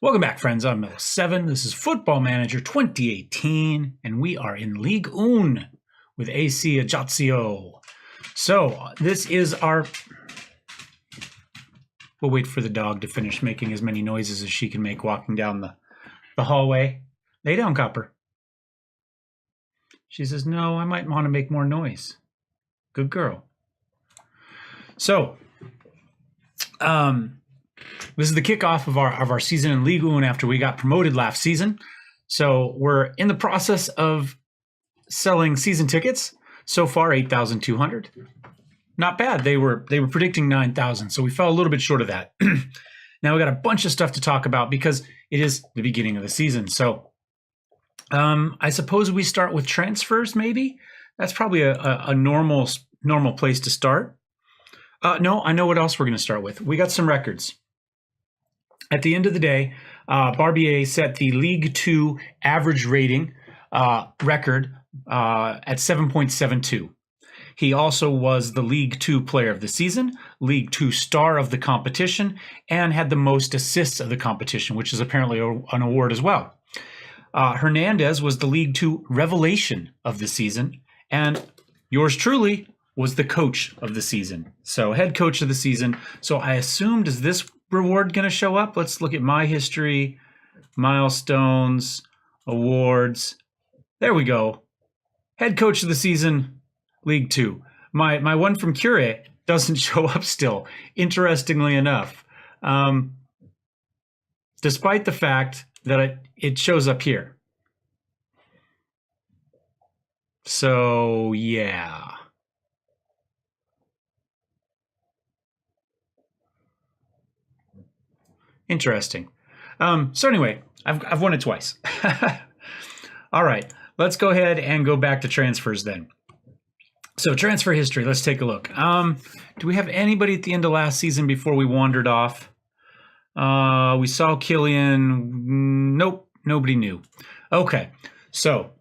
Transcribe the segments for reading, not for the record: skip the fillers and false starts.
Welcome back, friends. I'm Mellowseven. This is Football Manager 2018, and we are in Ligue 1 with AC Ajaccio. So, this is our... We'll wait for the dog to finish making as many noises as she can make walking down the hallway. Lay down, Copper. She says, no, I might want to make more noise. Good girl. So, this is the kickoff of our season in Ligue 1 after we got promoted last season. So we're in the process of selling season tickets. So far, 8,200. Not bad. They were predicting 9,000, so we fell a little bit short of that. Now we got a bunch of stuff to talk about because it is the beginning of the season. So I suppose we start with transfers. Maybe that's probably a normal place to start. No, I know what else we're going to start with. We got some records. At the end of the day, Barbier set the League 2 average rating record at 7.72. He also was the League 2 Player of the Season, League 2 Star of the competition, and had the most assists of the competition, which is apparently an award as well. Hernandez was the League 2 Revelation of the season, and yours truly was the Coach of the season. So head coach of the season. So I assumed, is this reward going to show up? Let's look at my history, milestones, awards. There we go. Head coach of the season, League 2. My one from Cure doesn't show up still, interestingly enough. Despite the fact that it shows up here. So, yeah. Interesting. So anyway, I've won it twice. All right, let's go ahead and go back to transfers then. So transfer history, let's take a look. Do we have anybody at the end of last season before we wandered off? We saw Killian. Nope, nobody new. Okay, so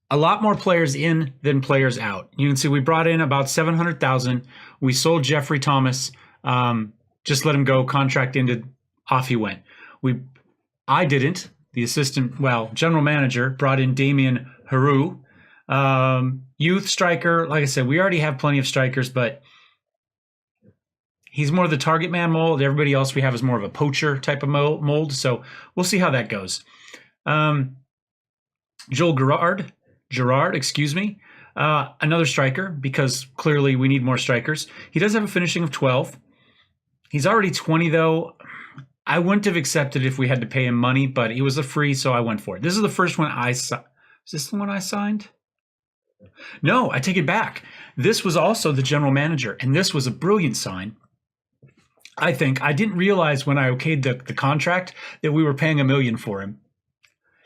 a lot more players in than players out. You can see we brought in about 700,000. We sold Jeffrey Thomas. Just let him go. Contract ended. Off he went. I didn't. The general manager brought in Damien Haru. Youth striker. Like I said, we already have plenty of strikers, but he's more the target man mold. Everybody else we have is more of a poacher type of mold. So we'll see how that goes. Joel Gerard, excuse me. Another striker, because clearly we need more strikers. He does have a finishing of 12. He's already 20, though. I wouldn't have accepted if we had to pay him money, but he was a free, so I went for it. This is the first one I signed. Is this the one I signed? No, I take it back. This was also the general manager, and this was a brilliant sign. I think. I didn't realize when I okayed the contract that we were paying $1 million for him.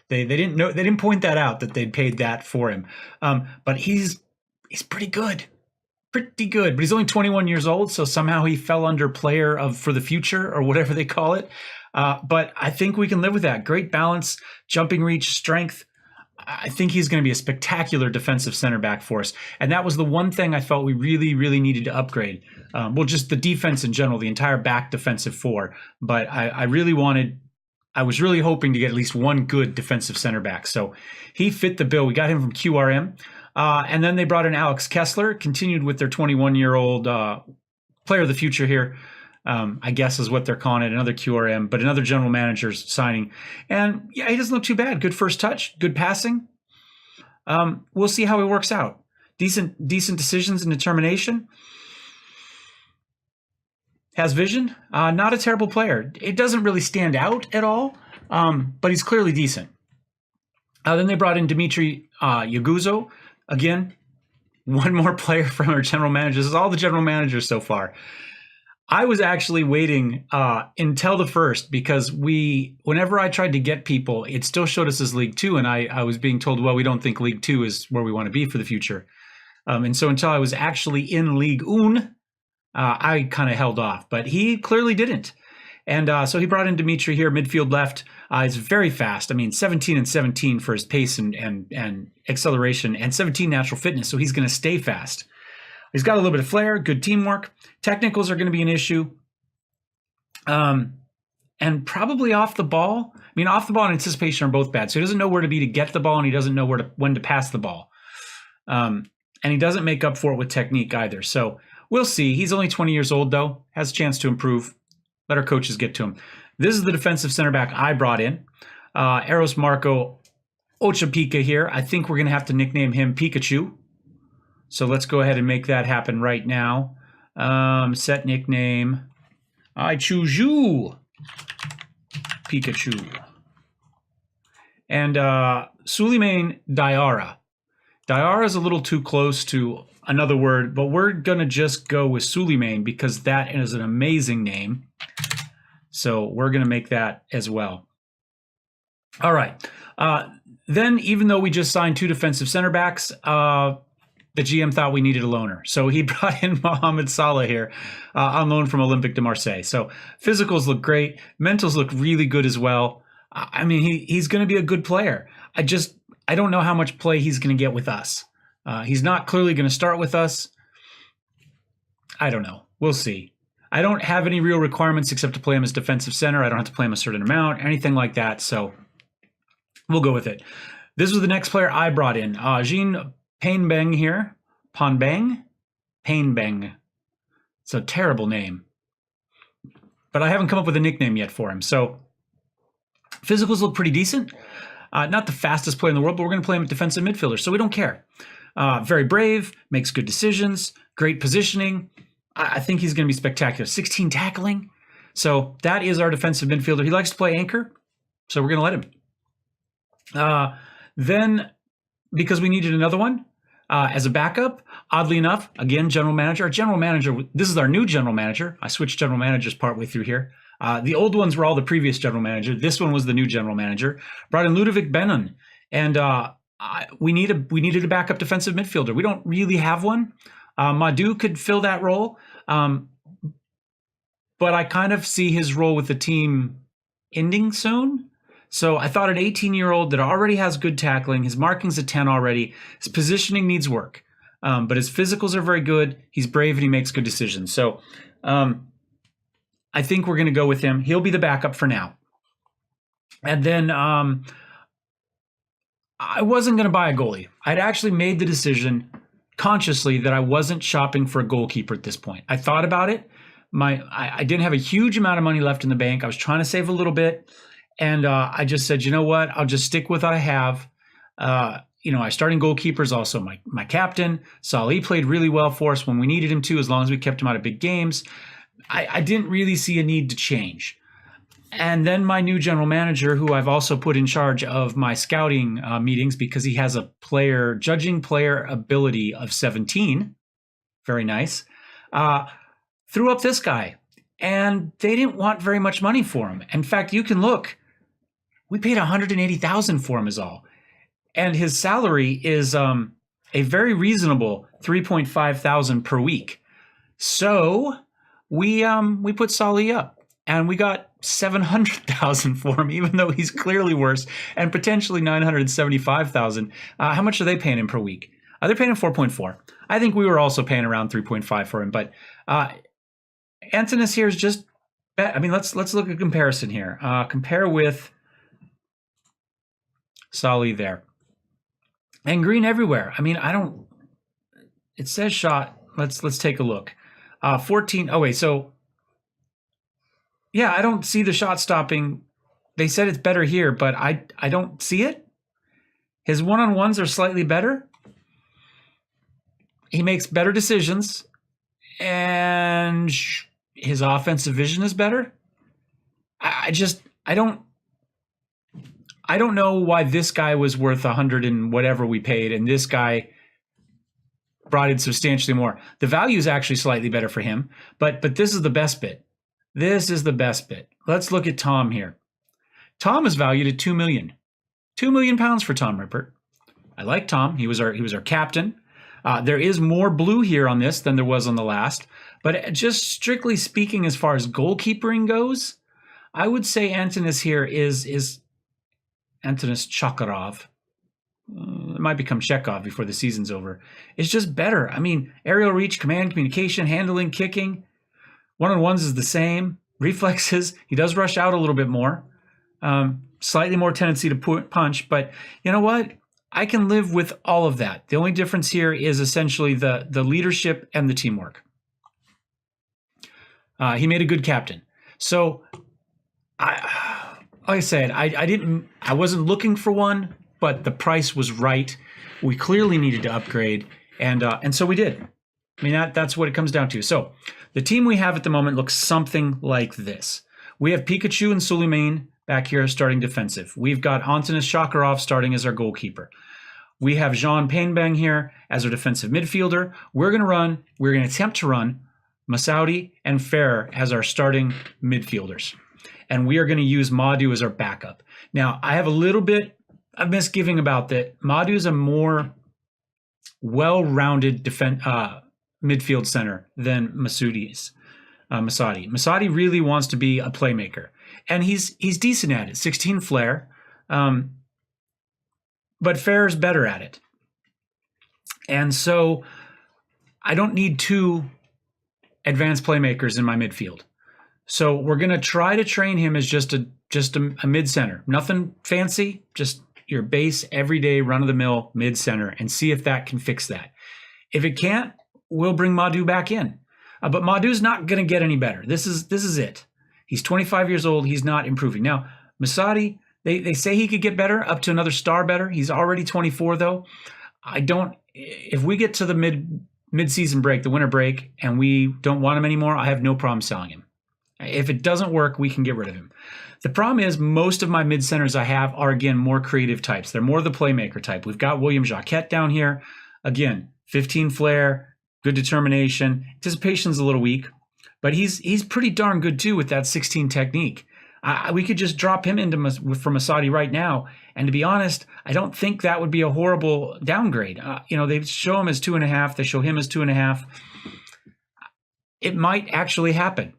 They didn't know. They didn't point that out that they'd paid that for him. But he's pretty good. Pretty good, but he's only 21 years old, so somehow he fell under player for the future or whatever they call it. But I think we can live with that. Great balance, jumping reach, strength. I think he's going to be a spectacular defensive center back for us. And that was the one thing I felt we really, really needed to upgrade. Just the defense in general, the entire back defensive four. But I was really hoping to get at least one good defensive center back. So he fit the bill. We got him from QRM. And then they brought in Alex Kessler, continued with their 21-year-old player of the future here, I guess is what they're calling it, another QRM, but another general manager's signing. And yeah, he doesn't look too bad. Good first touch, good passing. We'll see how he works out. Decent decisions and determination. Has vision. Not a terrible player. It doesn't really stand out at all, but he's clearly decent. Then they brought in Dimitri Yaguzo. Again, one more player from our general managers. This is all the general managers so far. I was actually waiting until the first because whenever I tried to get people, it still showed us as League 2, and I was being told, well, we don't think League 2 is where we want to be for the future. And so until I was actually in Ligue 1, I kind of held off, but he clearly didn't. And so he brought in Dimitri here, midfield left. He's very fast. I mean, 17 and 17 for his pace and acceleration, and 17 natural fitness. So he's going to stay fast. He's got a little bit of flair, good teamwork. Technicals are going to be an issue. And and probably off the ball. I mean, off the ball and anticipation are both bad. So he doesn't know where to be to get the ball, and he doesn't know when to pass the ball. And he doesn't make up for it with technique either. So we'll see. He's only 20 years old, though. Has a chance to improve. Let our coaches get to him. This is the defensive center back I brought in. Eros Marco Ochapika here. I think we're going to have to nickname him Pikachu. So let's go ahead and make that happen right now. Set nickname. I choose you, Pikachu. And Suleiman Diarra. Diarra is a little too close to another word, but we're going to just go with Suleiman because that is an amazing name. So we're going to make that as well. All right. Then, even though we just signed 2 defensive center backs, the GM thought we needed a loaner. So he brought in Mohamed Salah here on loan from Olympique de Marseille. So physicals look great. Mentals look really good as well. I mean, he's going to be a good player. I don't know how much play he's going to get with us. He's not clearly going to start with us. I don't know. We'll see. I don't have any real requirements except to play him as defensive center. I don't have to play him a certain amount or anything like that. So we'll go with it. This was the next player I brought in. Jean Painbeng here. Painbeng? Painbeng. It's a terrible name. But I haven't come up with a nickname yet for him. So physicals look pretty decent. Not the fastest player in the world, but we're going to play him at defensive midfielder, so we don't care. Very brave, makes good decisions, great positioning. I think he's going to be spectacular. 16 tackling. So that is our defensive midfielder. He likes to play anchor, so we're going to let him. Then, because we needed another one as a backup, oddly enough, again, general manager. Our general manager, this is our new general manager. I switched general managers partway through here. The old ones were all the previous general manager. This one was the new general manager. Brought in Ludovic Benon, and we needed a backup defensive midfielder. We don't really have one. Madou could fill that role, but I kind of see his role with the team ending soon. So I thought an 18-year-old that already has good tackling, his marking's a 10 already, his positioning needs work, but his physicals are very good. He's brave and he makes good decisions. So I think we're going to go with him. He'll be the backup for now. And then I wasn't going to buy a goalie. I'd actually made the decision consciously that I wasn't shopping for a goalkeeper at this point. I thought about it. I didn't have a huge amount of money left in the bank. I was trying to save a little bit. And I just said, you know what? I'll just stick with what I have. Our starting goalkeeper is also my captain. Salih played really well for us when we needed him to, as long as we kept him out of big games. I didn't really see a need to change. And then my new general manager, who I've also put in charge of my scouting meetings because he has a judging player ability of 17. Very nice. Threw up this guy. And they didn't want very much money for him. In fact, you can look. We paid $180,000 for him is all. And his salary is a very reasonable $3,500 per week. So we put Salih up. And we got $700,000 for him, even though he's clearly worse, and potentially $975,000. How much are they paying him per week? They're paying him 4.4. I think we were also paying around 3.5 for him, but Antonis here is just. I mean, let's look at a comparison here. Compare with Salih there, and green everywhere. I mean, I don't. It says shot. Let's take a look. 14. Oh wait, so. Yeah, I don't see the shot stopping. They said it's better here, but I don't see it. His one-on-ones are slightly better. He makes better decisions, and his offensive vision is better. I don't know why this guy was worth 100 and whatever we paid, and this guy brought in substantially more. The value is actually slightly better for him, but this is the best bit. This is the best bit. Let's look at Tom here. Tom is valued at $2 million. £2 million for Tom Rippert. I like Tom. He was our captain. There is more blue here on this than there was on the last. But just strictly speaking, as far as goalkeeping goes, I would say Antonis here is Antonis Chakarov. It might become Chekhov before the season's over. It's just better. I mean, aerial reach, command, communication, handling, kicking. One-on-ones is the same. reflexes. He does rush out a little bit more, slightly more tendency to punch. But you know what? I can live with all of that. The only difference here is essentially the leadership and the teamwork. He made a good captain. So, like I said, I wasn't looking for one, but the price was right. We clearly needed to upgrade, and so we did. I mean, that's what it comes down to. So the team we have at the moment looks something like this. We have Pikachu and Suleiman back here starting defensive. We've got Antonis Shakarov starting as our goalkeeper. We have Jean Painbang here as our defensive midfielder. We're going to attempt to run Masaudi and Fer as our starting midfielders. And we are going to use Madu as our backup. Now, I have a little bit of misgiving about that. Madu is a more well-rounded midfield center than Masadi. Masadi really wants to be a playmaker, and he's decent at it. 16 flair, but Fair's better at it. And so I don't need two advanced playmakers in my midfield. So we're going to try to train him as just a mid center. Nothing fancy, just your base everyday run-of-the-mill mid center, and see if that can fix that. If it can't, we'll bring Madu back in. But Madu's not going to get any better. This is it. He's 25 years old. He's not improving. Now, Masadi, they say he could get better, up to another star better. He's already 24, though. If we get to the mid-season break, the winter break, and we don't want him anymore, I have no problem selling him. If it doesn't work, we can get rid of him. The problem is most of my mid-centers I have are, again, more creative types. They're more the playmaker type. We've got William Jacquet down here. Again, 15 flair, good determination. Anticipation's a little weak, but he's pretty darn good too with that 16 technique. We could just drop him for Masadi right now, and to be honest, I don't think that would be a horrible downgrade. They show him as 2.5. They show him as 2.5. It might actually happen.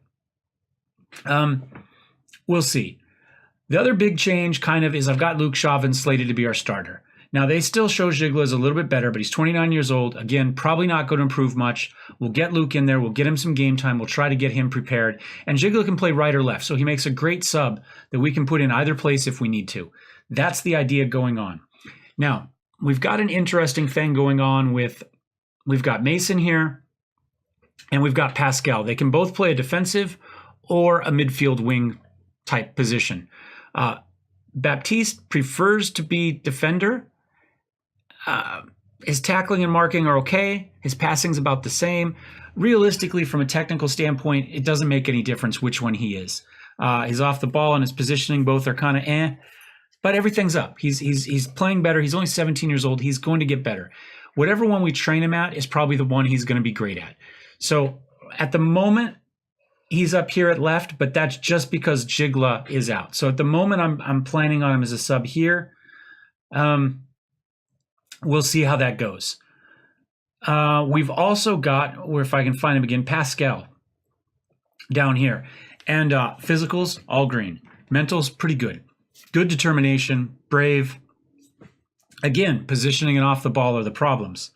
We'll see. The other big change kind of is I've got Luke Chauvin slated to be our starter. Now, they still show Gigla as a little bit better, but he's 29 years old. Again, probably not going to improve much. We'll get Luke in there. We'll get him some game time. We'll try to get him prepared. And Gigla can play right or left, so he makes a great sub that we can put in either place if we need to. That's the idea going on. Now, we've got an interesting thing going on we've got Mason here, and we've got Pascal. They can both play a defensive or a midfield wing type position. Baptiste prefers to be defender. His tackling and marking are okay. His passing's about the same. Realistically, from a technical standpoint, it doesn't make any difference which one he is. His off the ball and his positioning both are kind of but everything's up. He's playing better. He's only 17 years old. He's going to get better. Whatever one we train him at is probably the one he's going to be great at. So at the moment, he's up here at left, but that's just because Gigla is out. So at the moment, I'm planning on him as a sub here. We'll see how that goes. We've also got, if I can find him again, Pascal down here. And physicals, all green. Mental's pretty good. Good determination, brave. Again, positioning and off the ball are the problems.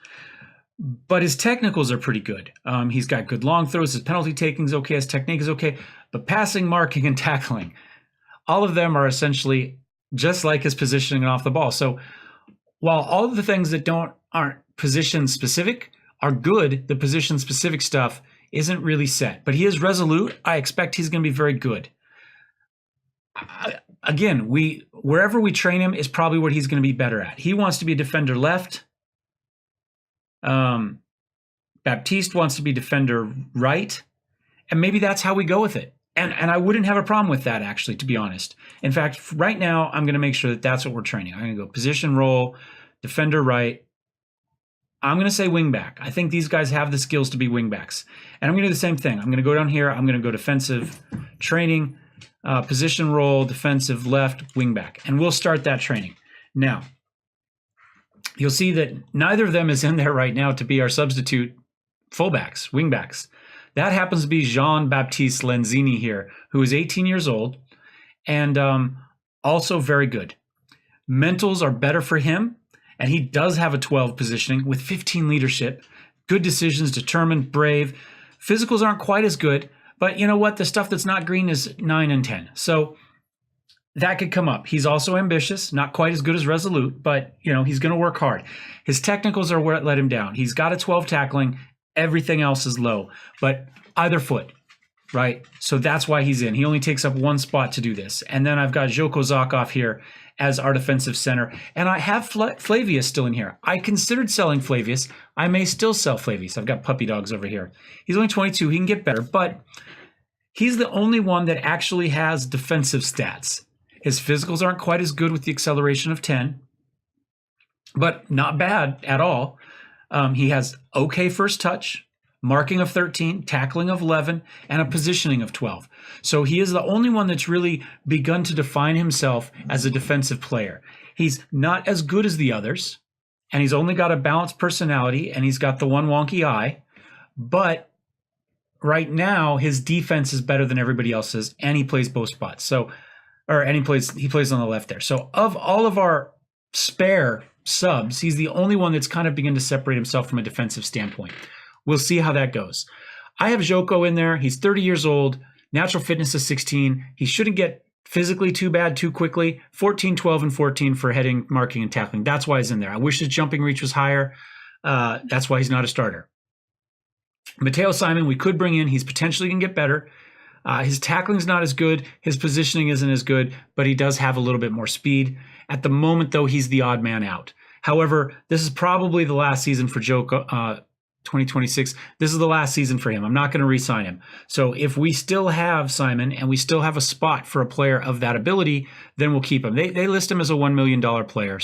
But his technicals are pretty good. He's got good long throws. His penalty taking is okay. His technique is okay. But passing, marking, and tackling, all of them are essentially just like his positioning and off the ball. So while all of the things that aren't position specific are good, the position specific stuff isn't really set. But he is resolute. I expect he's going to be very good. Again, wherever we train him is probably what he's going to be better at. He wants to be a defender left. Baptiste wants to be defender right. And maybe that's how we go with it. And I wouldn't have a problem with that, actually, to be honest. In fact, right now, I'm going to make sure that that's what we're training. I'm going to go position role, defender right. I'm going to say wing back. I think these guys have the skills to be wing backs. And I'm going to do the same thing. I'm going to go down here. I'm going to go defensive training, position role, defensive left, wing back. And we'll start that training. Now, you'll see that neither of them is in there right now to be our substitute fullbacks, wing backs. That happens to be Jean-Baptiste Lenzini here, who is 18 years old and also very good. Mentals are better for him, and he does have a 12 positioning with 15 leadership, good decisions, determined, brave. Physicals aren't quite as good, But you know what? The stuff that's not green is 9 and 10. So that could come up. He's also ambitious, not quite as good as resolute, but he's going to work hard. His technicals are what let him down. He's got a 12 tackling. Everything else is low, but either foot, right? So that's why he's in. He only takes up one spot to do this. And then I've got Joko Zakov here as our defensive center. And I have Flavius still in here. I considered selling Flavius. I may still sell Flavius. I've got puppy dogs over here. He's only 22. He can get better, but he's the only one that actually has defensive stats. His physicals aren't quite as good with the acceleration of 10, but not bad at all. He has okay first touch, marking of 13, tackling of 11, and a positioning of 12. So he is the only one that's really begun to define himself as a defensive player. He's not as good as the others, and he's only got a balanced personality, and he's got the one wonky eye, but right now his defense is better than everybody else's, and he plays both spots. And he plays on the left there. So of all of our spare subs, he's the only one that's kind of begun to separate himself from a defensive standpoint. We'll see how that goes. I have Joko in there. He's 30 years old, natural fitness is 16. He shouldn't get physically too bad too quickly. 14, 12, and 14 for heading, marking, and tackling. That's why he's in there. I wish his jumping reach was higher. That's why he's not a starter. Matteo Simon, we could bring in. He's potentially going to get better. His tackling's not as good. His positioning isn't as good, but he does have a little bit more speed. At the moment, though, he's the odd man out. However, this is probably the last season for Joko, 2026. This is the last season for him. I'm not going to re-sign him. So if we still have Simon and we still have a spot for a player of that ability, then we'll keep him. They list him as a $1 million player.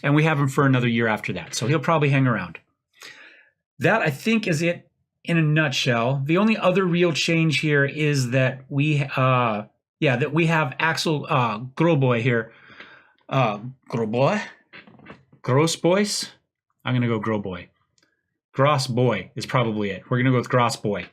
And we have him for another year after that. So he'll probably hang around. That, I think, is it. In a nutshell, the only other real change here is that we have Axel Groboy here. Grossboys? I'm going to go Groboy. Grossboy is probably it. We're going to go with Grossboy.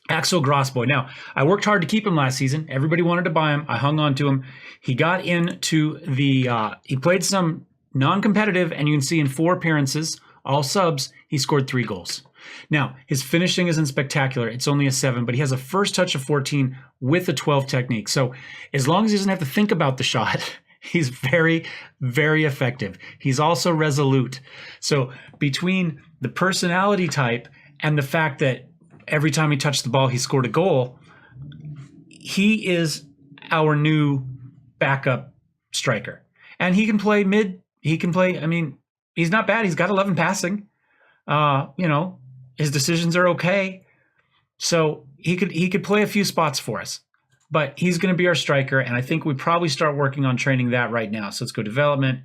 Axel Grossboy. Now, I worked hard to keep him last season. Everybody wanted to buy him. I hung on to him. He got into he played some non-competitive, and you can see in 4 appearances, all subs, he scored 3 goals. Now, his finishing isn't spectacular. It's only a 7, but he has a first touch of 14 with a 12 technique. So as long as he doesn't have to think about the shot, he's very, very effective. He's also resolute. So between the personality type and the fact that every time he touched the ball, he scored a goal, he is our new backup striker. And he can play mid. He can play, he's not bad. He's got 11 passing. His decisions are okay. So he could play a few spots for us. But he's going to be our striker, and I think we probably start working on training that right now. So let's go development,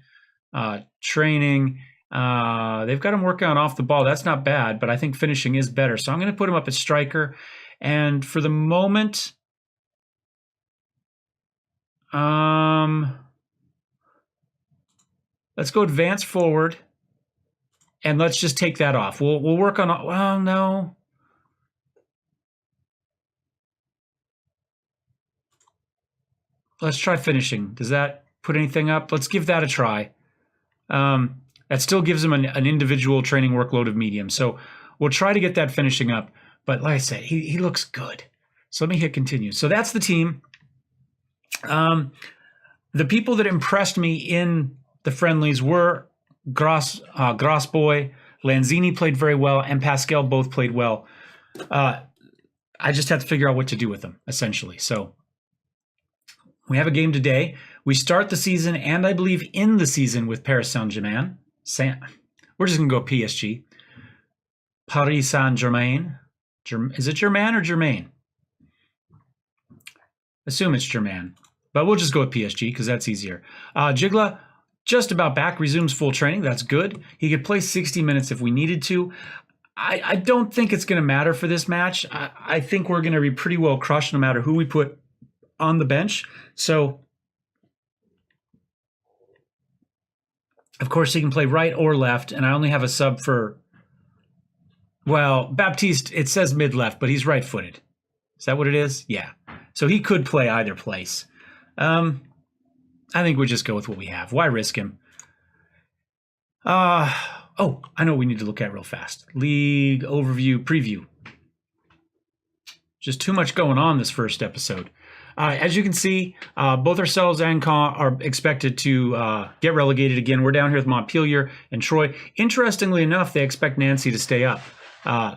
training. They've got him working on off the ball. That's not bad, but I think finishing is better. So I'm going to put him up as striker. And for the moment, let's go advance forward. And let's just take that off. We'll work on, well, no. Let's try finishing. Does that put anything up? Let's give that a try. That still gives him an individual training workload of medium. So we'll try to get that finishing up. But like I said, he looks good. So let me hit continue. So that's the team. The people that impressed me in the friendlies were Grossboy, Lanzini played very well, and Pascal both played well. I just have to figure out what to do with them, essentially. So we have a game today. We start the season, and I believe in the season, with Paris Saint-Germain. We're just going to go PSG. Paris Saint-Germain. Is it Germain or Germain? Assume it's Germain. But we'll just go with PSG because that's easier. Jigla, just about back, resumes full training. That's good. He could play 60 minutes if we needed to. I don't think it's going to matter for this match. I think we're going to be pretty well crushed no matter who we put on the bench. So, of course, he can play right or left, and I only have a sub for, well, Baptiste, it says mid-left, but he's right-footed. Is that what it is? Yeah. So he could play either place. I think we'll just go with what we have. Why risk him? I know what we need to look at real fast. League overview preview. Just too much going on this first episode. As you can see, both ourselves and Caen are expected to get relegated again. We're down here with Montpelier and Troy. Interestingly enough, they expect Nancy to stay up.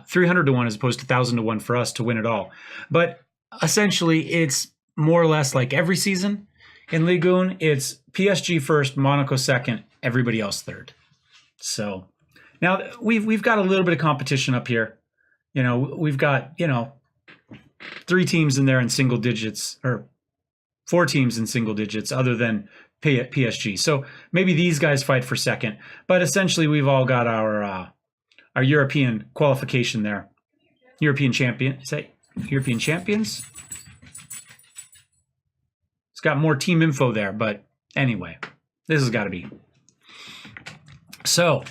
300 to 1 as opposed to 1,000 to 1 for us to win it all. But essentially, it's more or less like every season in Ligue 1. It's PSG first, Monaco second, everybody else third. So now we've got a little bit of competition up here. You know, we've got, 3 teams in there in single digits, or 4 teams in single digits other than PSG. So maybe these guys fight for second. But essentially, we've all got our European qualification there. European champion. Say European champions? It's got more team info there, but anyway, this has got to be. So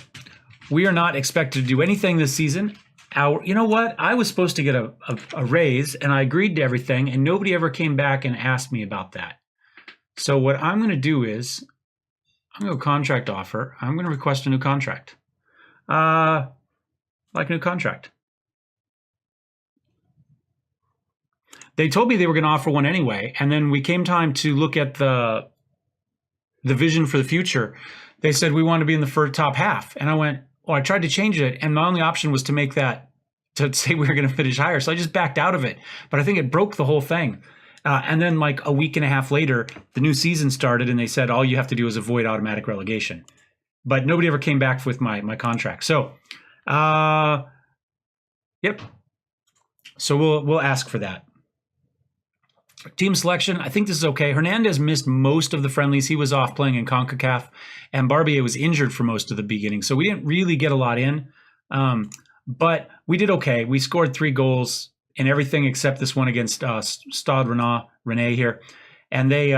we are not expected to do anything this season. You know what? I was supposed to get a raise, and I agreed to everything, and nobody ever came back and asked me about that. So what I'm going to do is, I'm going to contract offer. I'm going to request a new contract. Like a new contract. They told me they were going to offer one anyway, and then we came time to look at the vision for the future. They said we want to be in the first top half, and I went, well, I tried to change it, and my only option was to make that, to say we were going to finish higher. So I just backed out of it. But I think it broke the whole thing. And then like a week and a half later, the new season started, and they said all you have to do is avoid automatic relegation. But nobody ever came back with my contract. So, yep. So we'll ask for that. Team selection, I think this is okay. Hernandez missed most of the friendlies. He was off playing in CONCACAF, and Barbier was injured for most of the beginning. So we didn't really get a lot in, but we did okay. We scored 3 goals in everything except this one against Stade Rennais here. And they,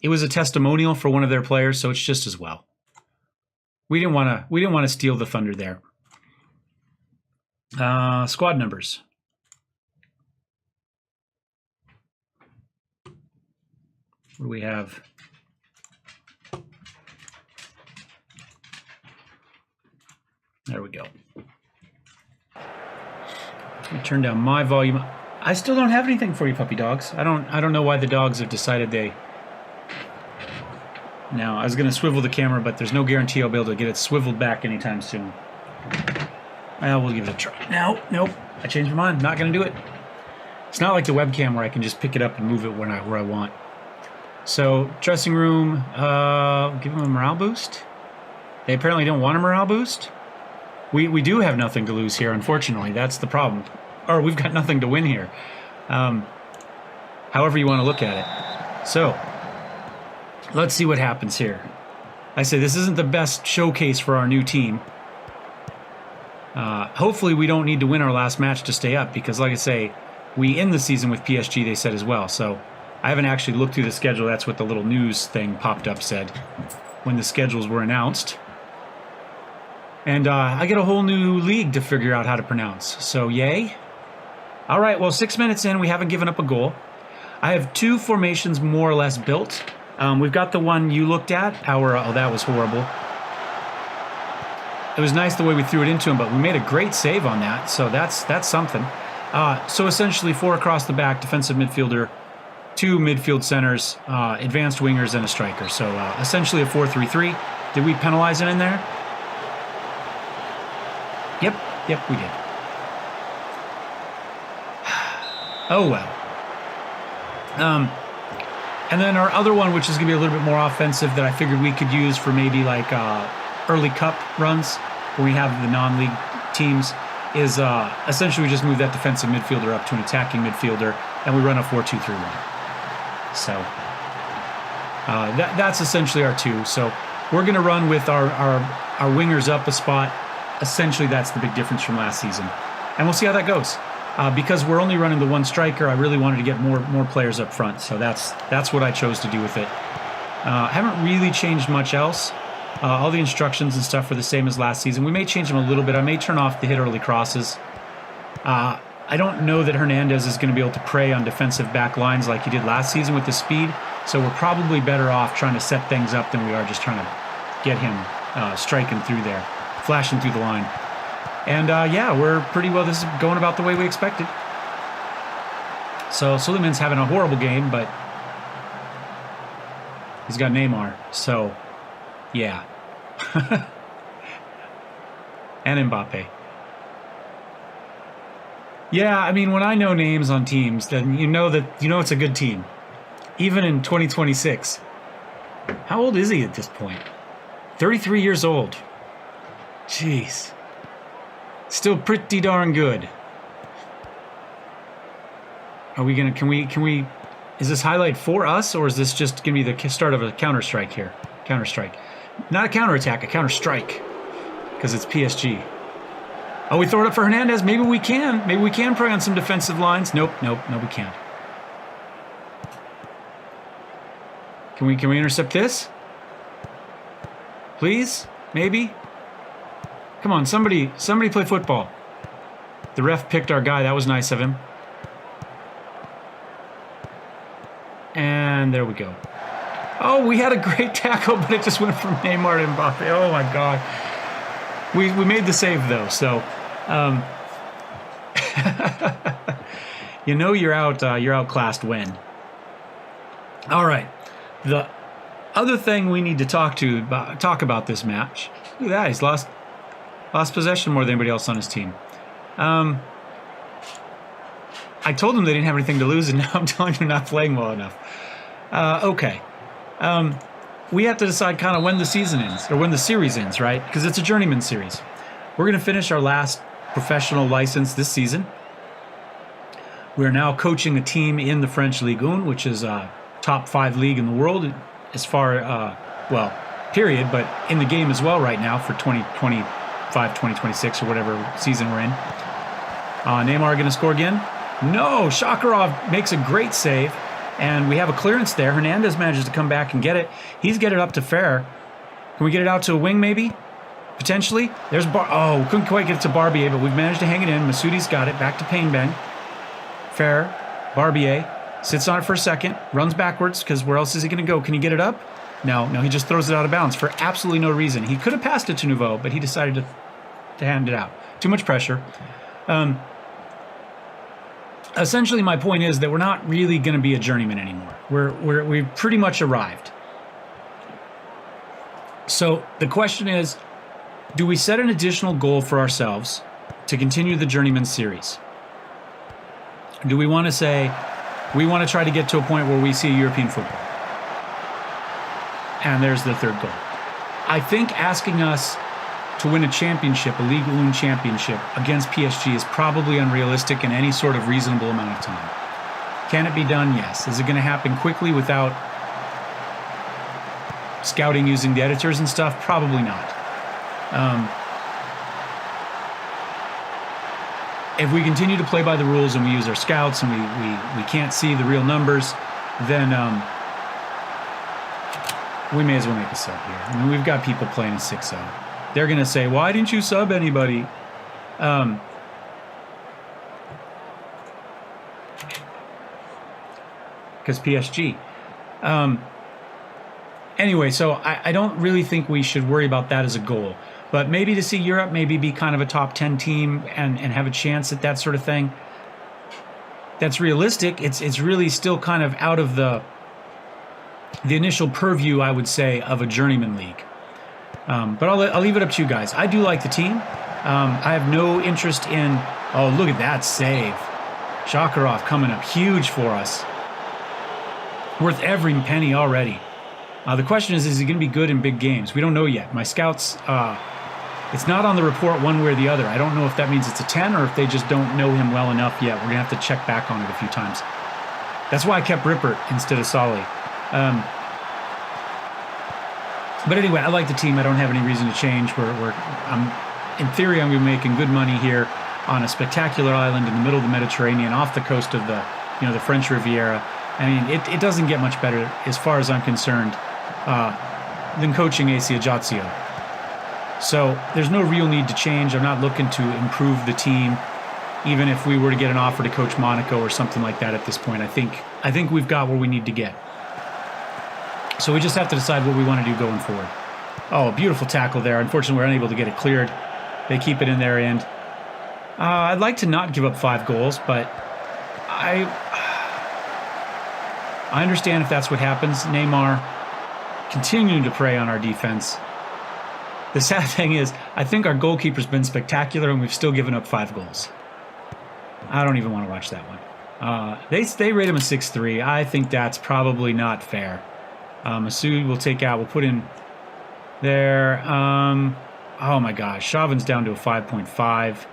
it was a testimonial for one of their players, so it's just as well. We didn't want to steal the thunder there. Squad numbers. What do we have? There we go. Let me turn down my volume. I still don't have anything for you, puppy dogs. I don't know why the dogs have decided they. Now, I was going to swivel the camera, but there's no guarantee I'll be able to get it swiveled back anytime soon. Well, we'll give it a try. No, nope. I changed my mind. Not going to do it. It's not like the webcam where I can just pick it up and move it where I want. So, dressing room, give them a morale boost. They apparently don't want a morale boost. We do have nothing to lose here, unfortunately. That's the problem. Or we've got nothing to win here. However you want to look at it. So, let's see what happens here. I say this isn't the best showcase for our new team. Hopefully we don't need to win our last match to stay up, because like I say, we end the season with PSG, they said as well. So I haven't actually looked through the schedule. That's what the little news thing popped up said when the schedules were announced. And I get a whole new league to figure out how to pronounce. So yay. All right, well, 6 minutes in, we haven't given up a goal. I have 2 formations more or less built. We've got the one you looked at. Oh, that was horrible. It was nice the way we threw it into him, but we made a great save on that. So that's something. So essentially 4 across the back, defensive midfielder, 2 midfield centers, advanced wingers, and a striker. So essentially a 4-3-3. Did we penalize it in there? Yep, we did. Oh, well. And then our other one, which is going to be a little bit more offensive, that I figured we could use for maybe like early cup runs when we have the non-league teams, is essentially we just move that defensive midfielder up to an attacking midfielder, and we run a 4-2-3-1. So that's essentially our 2. So we're going to run with our wingers up a spot. Essentially, that's the big difference from last season. And we'll see how that goes. Because we're only running the 1 striker, I really wanted to get more players up front. So that's what I chose to do with it. I haven't really changed much else. All the instructions and stuff are the same as last season. We may change them a little bit. I may turn off the hit early crosses. I don't know that Hernandez is going to be able to prey on defensive back lines like he did last season with the speed. So we're probably better off trying to set things up than we are just trying to get him striking through there, flashing through the line. And yeah, we're pretty well. This is going about the way we expected. So Suleiman's having a horrible game, but he's got Neymar. So yeah. And Mbappe. Yeah, I mean, when I know names on teams, then you know it's a good team. Even in 2026. How old is he at this point? 33 years old. Jeez. Still pretty darn good. Are we gonna, can we, is this highlight for us, or is this just gonna be the start of a counter-strike here? Counter-strike. Not a counter-attack, a counter-strike. Because it's PSG. Oh, we throw it up for Hernandez. Maybe we can. Maybe we can prey on some defensive lines. Nope, no, we can't. Can we intercept this? Please? Maybe? Come on, somebody play football. The ref picked our guy. That was nice of him. And there we go. Oh, we had a great tackle, but it just went from Neymar to Mbappe. Oh my God. We made the save though, so you know you're outclassed when. All right. The other thing we need to talk about this match. Look at that, he's lost possession more than anybody else on his team. I told them they didn't have anything to lose, and now I'm telling them they're not playing well enough. Okay. We have to decide kind of when the season ends, or when the series ends, right? Because it's a Journeyman series. We're going to finish our last professional license this season. We're now coaching a team in the French Ligue 1, which is a top 5 league in the world as far, well, period, but in the game as well right now for 2025, 2026, or whatever season we're in. Neymar going to score again? No, Shakarov makes a great save. And we have a clearance there. Hernandez manages to come back and get it. He's get it up to Fair. Can we get it out to a wing maybe? Potentially? There's oh, couldn't quite get it to Barbier, but we've managed to hang it in. Masoudi's got it. Back to Painbang. Fair. Barbier. Sits on it for a second. Runs backwards, because where else is he going to go? Can he get it up? No, he just throws it out of bounds for absolutely no reason. He could have passed it to Nouveau, but he decided to hand it out. Too much pressure. Essentially, my point is that we're not really going to be a journeyman anymore. We've pretty much arrived. So the question is, do we set an additional goal for ourselves to continue the Journeyman series? Do we want to say, we want to try to get to a point where we see European football? And there's the third goal. I think asking us to win a championship, a Ligue 1 championship against PSG is probably unrealistic in any sort of reasonable amount of time. Can it be done? Yes. Is it going to happen quickly without scouting using the editors and stuff? Probably not. If we continue to play by the rules and we use our scouts and we can't see the real numbers, then we may as well make a sub here. I mean, we've got people playing a 6-0. They're going to say, why didn't you sub anybody? Because PSG. Anyway, so I don't really think we should worry about that as a goal. But maybe to see Europe, maybe be kind of a top 10 team and have a chance at that sort of thing. That's realistic. It's really still kind of out of the initial purview, I would say, of a journeyman league. But I'll leave it up to you guys. I do like the team. I have no interest in... Oh, look at that save. Shakarov coming up huge for us. Worth every penny already. The question is he going to be good in big games? We don't know yet. My scouts... it's not on the report one way or the other. I don't know if that means it's a 10 or if they just don't know him well enough yet. We're going to have to check back on it a few times. That's why I kept Rippert instead of Solly. But anyway, I like the team. I don't have any reason to change. In theory, I'm going to be making good money here on a spectacular island in the middle of the Mediterranean, off the coast of the French Riviera. I mean, it doesn't get much better, as far as I'm concerned, than coaching AC Ajaccio. So there's no real need to change. I'm not looking to improve the team, even if we were to get an offer to coach Monaco or something like that at this point. I think we've got where we need to get. So we just have to decide what we want to do going forward. Oh, a beautiful tackle there. Unfortunately, we're unable to get it cleared. they keep it in their end. I'd like to not give up 5 goals, but I understand if that's what happens. Neymar continuing to prey on our defense. The sad thing is, I think our goalkeeper's been spectacular, and we've still given up 5 goals. I don't even want to watch that one. They rate him a 6-3. I think that's probably not fair. Masoud will take out. We'll put in there. Oh my gosh, Chauvin's down to a 5.5.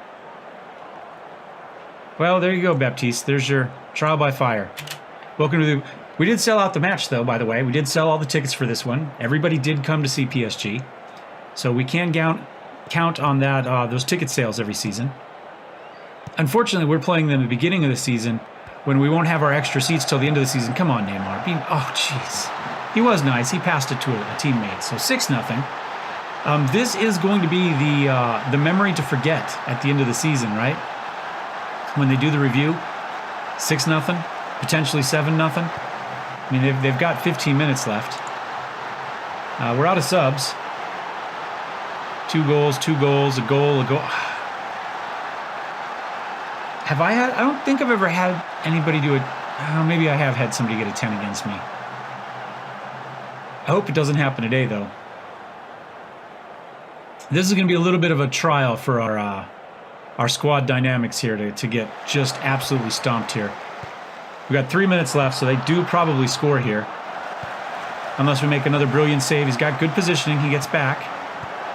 Well, there you go, Baptiste. There's your trial by fire. Welcome to the... We did sell out the match, though, by the way. We did sell all the tickets for this one. Everybody did come to see PSG. So we can count on that, those ticket sales every season. Unfortunately, we're playing them at the beginning of the season when we won't have our extra seats till the end of the season. Come on, Neymar. Oh, jeez. He was nice. He passed it to a teammate. So 6-0. This is going to be the memory to forget at the end of the season, right? When they do the review, 6-0, potentially 7-0. I mean, they've got 15 minutes left. We're out of subs. 2 goals, a goal. Have I had... I don't think I've ever had anybody do it. Maybe I have had somebody get a 10 against me. I hope it doesn't happen today, though. This is going to be a little bit of a trial for our squad dynamics here to get just absolutely stomped here. We've got 3 minutes left, so they do probably score here. Unless we make another brilliant save. He's got good positioning. He gets back.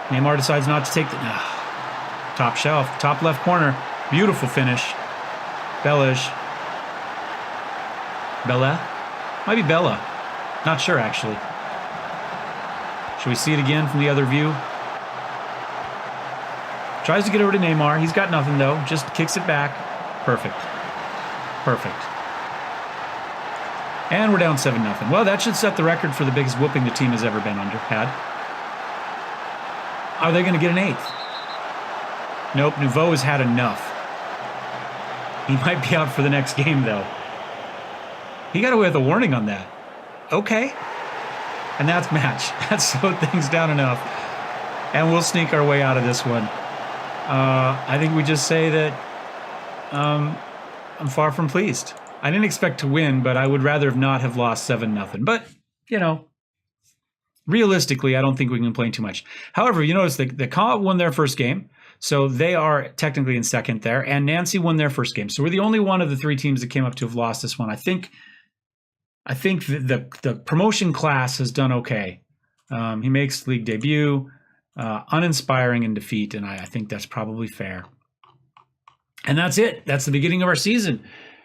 Neymar decides not to take the... top shelf, top left corner. Beautiful finish. Bella? Might be Bella. Not sure, actually. Should we see it again from the other view? Tries to get over to Neymar. He's got nothing, though. Just kicks it back. Perfect. And we're down 7-0. Well, that should set the record for the biggest whooping the team has ever been had. Are they going to get an 8th? Nope, Nouveau has had enough. He might be out for the next game, though. He got away with a warning on that. Okay. And that's match. That slowed things down enough. And we'll sneak our way out of this one. I think we just say that I'm far from pleased. I didn't expect to win, but I would rather not have lost 7-0. But, you know, realistically, I don't think we can complain too much. However, you notice the Co-op won their first game. So they are technically in second there. And Nancy won their first game. So we're the only one of the 3 teams that came up to have lost this one. I think the promotion class has done okay. He makes league debut. Uninspiring in defeat. And I think that's probably fair. And that's it. That's the beginning of our season.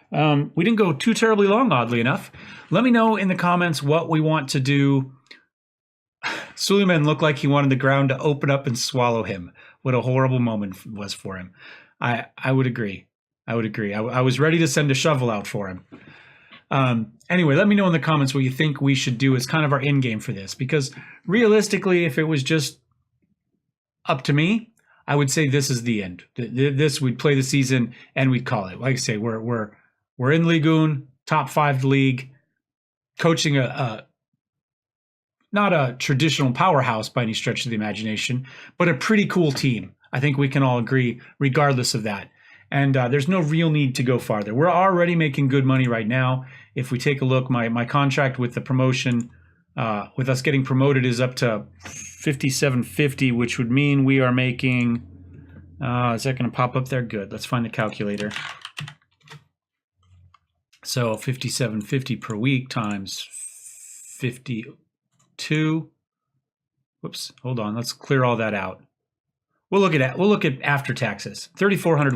We didn't go too terribly long, oddly enough. Let me know in the comments what we want to do. Suleiman looked like he wanted the ground to open up and swallow him. What a horrible moment was for him. I would agree. I was ready to send a shovel out for him. Anyway, let me know in the comments what you think we should do as kind of our end game for this. Because realistically, if it was just up to me, I would say this is the end. This, we'd play the season and we'd call it. Like I say, we're in Ligue 1, top 5 league, coaching not a traditional powerhouse by any stretch of the imagination, but a pretty cool team. I think we can all agree, regardless of that. And there's no real need to go farther. We're already making good money right now. If we take a look, my contract with the promotion, with us getting promoted, is up to $57.50, which would mean we are making. Is that going to pop up there? Good. Let's find the calculator. So $57.50 per week times 52. Whoops. Hold on. Let's clear all that out. We'll look at after taxes. 3,400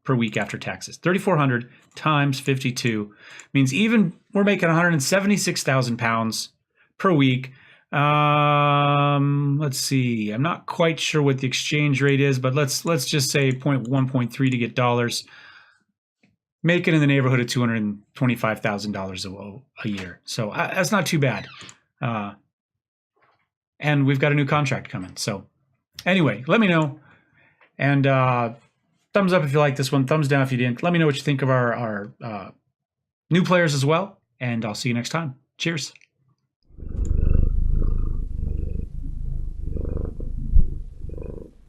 per week after taxes. 3,400 times 52 means even we're making 176,000 pounds per week. Let's see. I'm not quite sure what the exchange rate is, but let's just say 1.3 to get dollars. Make it in the neighborhood of $225,000 a year. So that's not too bad. And we've got a new contract coming. So anyway, let me know. And thumbs up if you like this one. Thumbs down if you didn't. Let me know what you think of our new players as well. And I'll see you next time. Cheers.